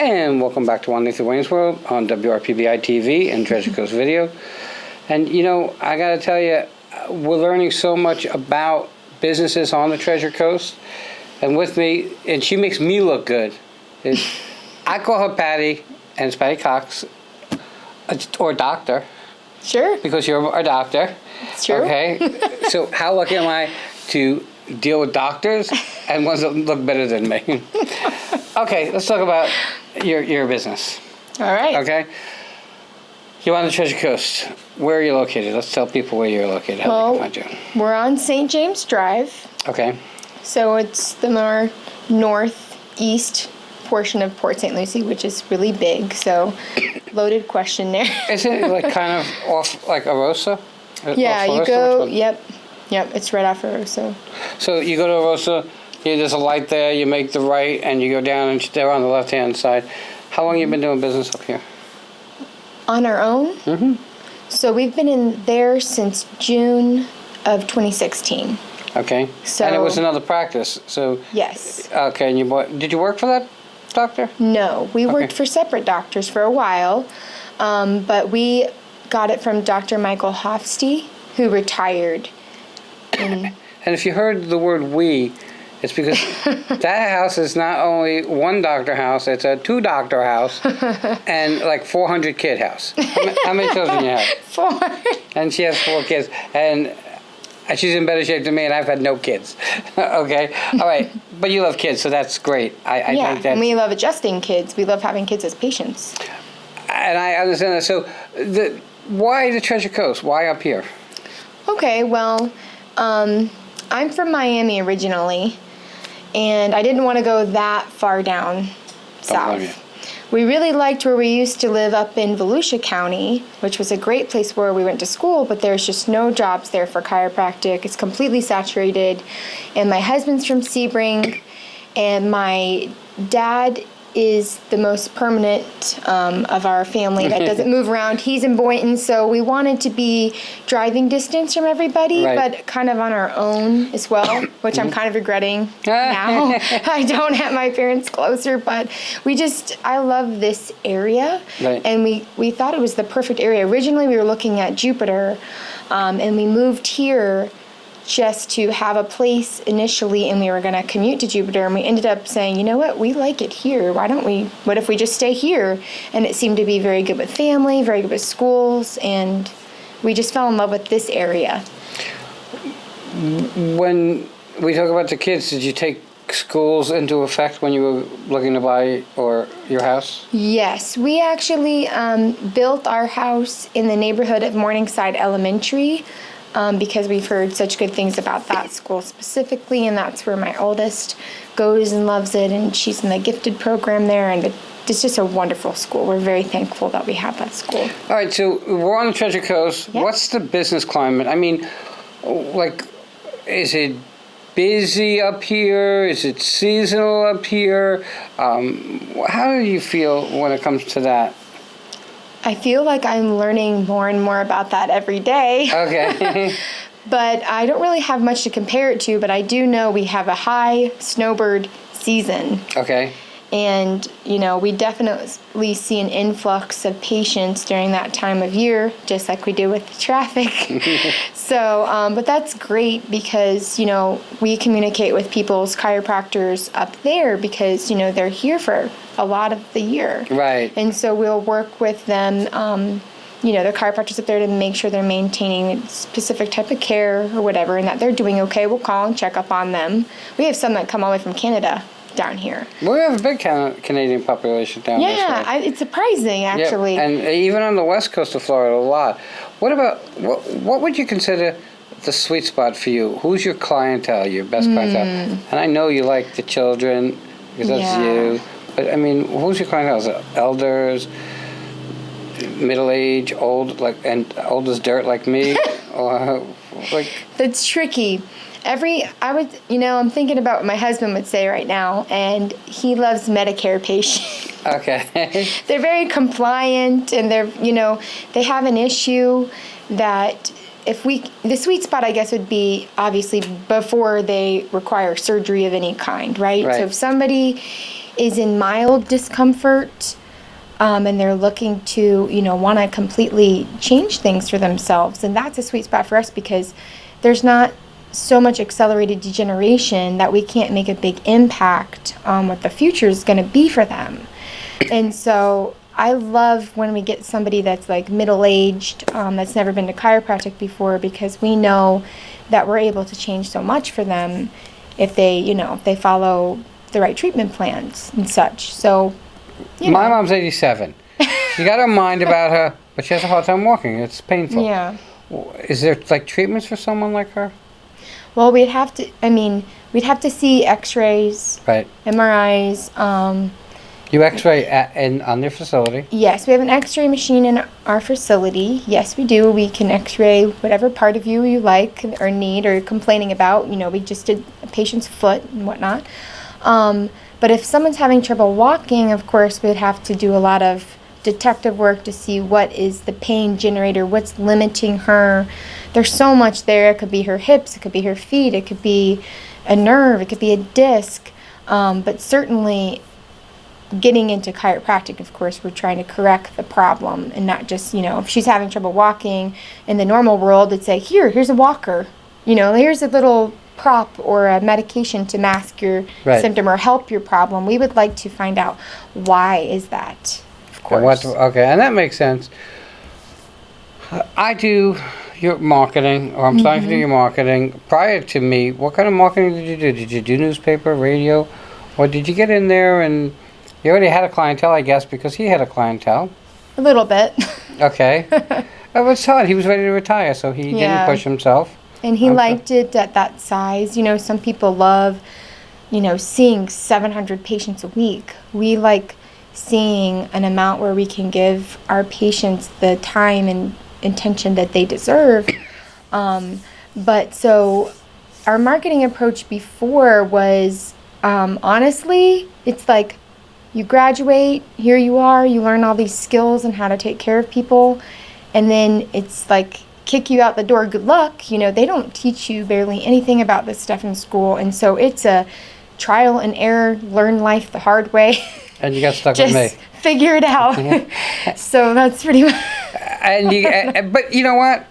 And welcome back to One Nathan Wayne's World on WRPBI TV and Treasure Coast Video. And you know, I gotta tell you, we're learning so much about businesses on the Treasure Coast. And with me, and she makes me look good. I call her Patty, and it's Patty Cox, or doctor. Sure. Because you're a doctor. It's true. Okay. So how lucky am I to deal with doctors and ones that look better than me? Okay, let's talk about your business. All right. Okay. You're on the Treasure Coast. Where are you located? Let's tell people where you're located. How they can find you. We're on St. James Drive. Okay. So it's the more northeast portion of Port St. Lucie, which is really big. So loaded question there. Isn't it like kind of off like Arosa? Yeah, you go. Yep. It's right off Arosa. So you go to Arosa. There's a light there. You make the right, and you go down, and they're on the left-hand side. How long have you been doing business up here? On our own? Mm-hmm. So we've been in there since June of 2016. Okay. So, and it was another practice. So yes. Okay, and did you work for that doctor? No, we worked for separate doctors for a while, but we got it from Dr. Michael Hofste, who retired. And if you heard the word "we," it's because that house is not only one doctor house; it's a 2-doctor house and like 400 kid house. How many children do you have? 4. And she has 4 kids, and she's in better shape than me, and I've had no kids. Okay, all right, but you love kids, so that's great. I think and we love adjusting kids. We love having kids as patients. And I understand that. So, why the Treasure Coast? Why up here? Okay, well, I'm from Miami originally, and I didn't want to go that far down south. We really liked where we used to live up in Volusia County, which was a great place where we went to school, but there's just no jobs there for chiropractic. It's completely saturated. And my husband's from Sebring, and my dad is the most permanent of our family that doesn't move around. He's in Boynton, so we wanted to be driving distance from everybody, but kind of on our own as well, which I'm kind of regretting now. I don't have my parents closer, but I love this area, and we thought it was the perfect area. Originally, we were looking at Jupiter, and we moved here just to have a place initially, and we were going to commute to Jupiter, and we ended up saying, you know what, we like it here. What if we just stay here? And it seemed to be very good with family, very good with schools, and we just fell in love with this area. When we talk about the kids, did you take schools into effect when you were looking to buy your house? Yes, we actually built our house in the neighborhood of Morningside Elementary, because we've heard such good things about that school specifically, and that's where my oldest goes and loves it, and she's in the gifted program there, and it's just a wonderful school. We're very thankful that we have that school. All right, so we're on the Treasure Coast. Yep. What's the business climate? I mean, like, is it busy up here? Is it seasonal up here? How do you feel when it comes to that? I feel like I'm learning more and more about that every day. Okay. But I don't really have much to compare it to, but I do know we have a high snowbird season. Okay. And, we definitely see an influx of patients during that time of year, just like we do with the traffic. So, but that's great because, we communicate with people's chiropractors up there because, they're here for a lot of the year. Right. And so we'll work with them, the chiropractors up there to make sure they're maintaining a specific type of care or whatever and that they're doing okay. We'll call and check up on them. We have some that come all the way from Canada down here. We have a big Canadian population down this way. Yeah, it's surprising, actually. Yeah, and even on the west coast of Florida, a lot. What would you consider the sweet spot for you? Who's your clientele, your best clientele? And I know you like the children, because that's you. But, who's your clientele? Is it elders, middle-aged, old, and old as dirt like me? Or, That's tricky. I'm thinking about what my husband would say right now, and he loves Medicare patients. Okay. They're very compliant, and they have an issue that the sweet spot, I guess, would be obviously before they require surgery of any kind, right? So if somebody is in mild discomfort, and they're looking to, want to completely change things for themselves. And that's a sweet spot for us because there's not so much accelerated degeneration that we can't make a big impact on what the future is going to be for them. And so I love when we get somebody that's like middle-aged, that's never been to chiropractic before, because we know that we're able to change so much for them if they follow the right treatment plans and such. So, My mom's 87. She got her mind about her, but she has a hard time walking. It's painful. Yeah. Is there like treatments for someone like her? Well, we'd have to see X-rays, Right. MRIs. You X-ray on their facility. Yes, we have an X-ray machine in our facility. Yes, we do. We can X-ray whatever part of you like or need or complaining about. We just did a patient's foot and whatnot. But if someone's having trouble walking, of course, we'd have to do a lot of detective work to see what is the pain generator, what's limiting her. There's so much there. It could be her hips, it could be her feet, it could be a nerve, it could be a disc. But certainly getting into chiropractic, of course, we're trying to correct the problem and not just, if she's having trouble walking in the normal world, it's say, here's a walker. Here's a little prop or a medication to mask your symptom or help your problem. We would like to find out why is that, of course. Okay, and that makes sense. I do your marketing, or I'm starting to do your marketing. Prior to me, what kind of marketing did you do? Did you do newspaper, radio, or did you get in there and you already had a clientele, I guess, because he had a clientele? A little bit. Okay. It was hard. He was ready to retire, so he didn't push himself. And he liked it at that size. Some people love, seeing 700 patients a week. We like seeing an amount where we can give our patients the time and attention that they deserve. But so our marketing approach before was, honestly, it's like you graduate, here you are, you learn all these skills and how to take care of people, and then it's like kick you out the door, good luck. They don't teach you barely anything about this stuff in school, and so it's a trial and error, learn life the hard way. And you got stuck with me. Just figure it out. So that's pretty much. But you know what?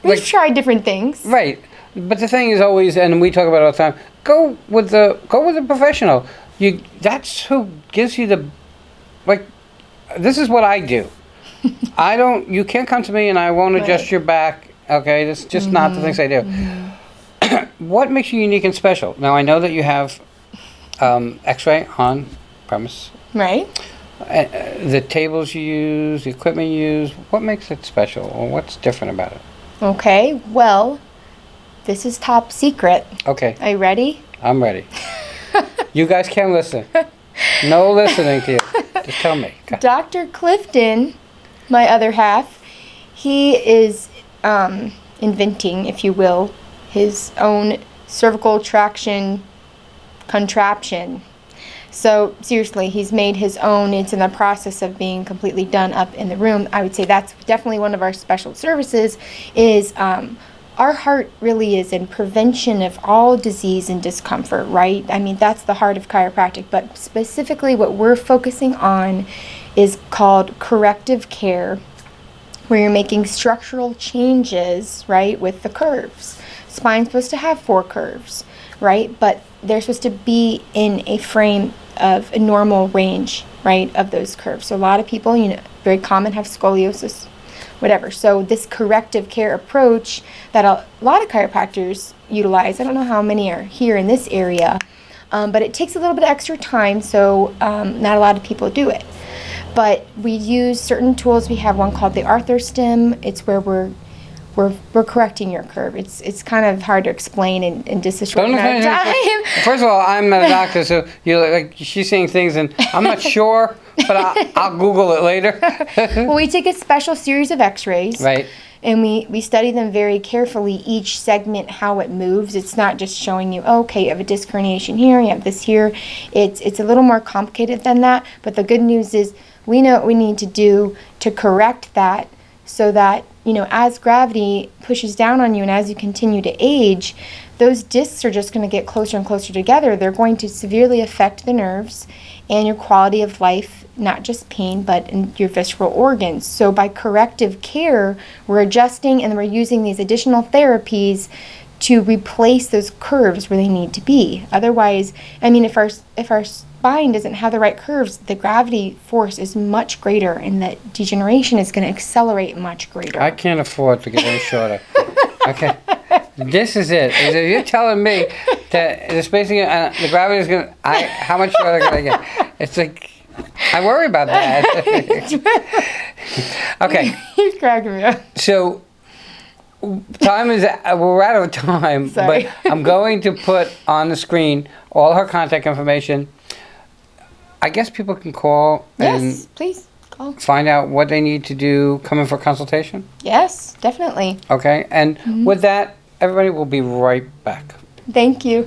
We've tried different things. Right. But the thing is always, and we talk about it all the time, go with the professional. That's who gives you the, this is what I do. You can't come to me and I won't adjust your back. Okay, that's just not the things I do. What makes you unique and special? Now I know that you have X-ray on premise. Right. The tables you use, the equipment you use, what makes it special, or what's different about it? Okay, well, this is top secret. Okay. Are you ready? I'm ready. You guys can listen. No listening to you. Just tell me. Dr. Clifton, my other half, he is inventing, if you will, his own cervical traction contraption. So seriously, he's made his own. It's in the process of being completely done up in the room. I would say that's definitely one of our special services is our heart really is in prevention of all disease and discomfort, right? I mean, that's the heart of chiropractic, but specifically what we're focusing on is called corrective care, where you're making structural changes, right, with the curves. Spine's supposed to have 4 curves, right? But they're supposed to be in a frame of a normal range, right, of those curves. So a lot of people, very common, have scoliosis, whatever. So this corrective care approach that a lot of chiropractors utilize, I don't know how many are here in this area, but it takes a little bit of extra time, so not a lot of people do it. But we use certain tools. We have one called the ArthroStim. It's where we're correcting your curve. It's kind of hard to explain in just a short amount of time. First of all, I'm not a doctor, so she's seeing things, and I'm not sure, but I'll Google it later. Well, we take a special series of X-rays, right, and we study them very carefully. Each segment, how it moves. It's not just showing you, okay, you have a disc herniation here, you have this here. It's a little more complicated than that. But the good news is we know what we need to do to correct that, so that as gravity pushes down on you and as you continue to age, those discs are just going to get closer and closer together. They're going to severely affect the nerves, and your quality of life, not just pain, but in your visceral organs. So by corrective care, we're adjusting and we're using these additional therapies to replace those curves where they need to be. Otherwise, I mean, if our spine doesn't have the right curves, the gravity force is much greater and the degeneration is going to accelerate much greater. I can't afford to get any shorter. Okay. This is it. If you're telling me that the spacing, the gravity is going to, how much shorter can I get? It's like, I worry about that. Okay. He's cracking me up. So, time is, we're out of time, Sorry. but I'm going to put on the screen all her contact information. I guess people can call Yes, and please call. find out what they need to do, come in for consultation. Yes, definitely. Okay, and with that, everybody will be right back. Thank you.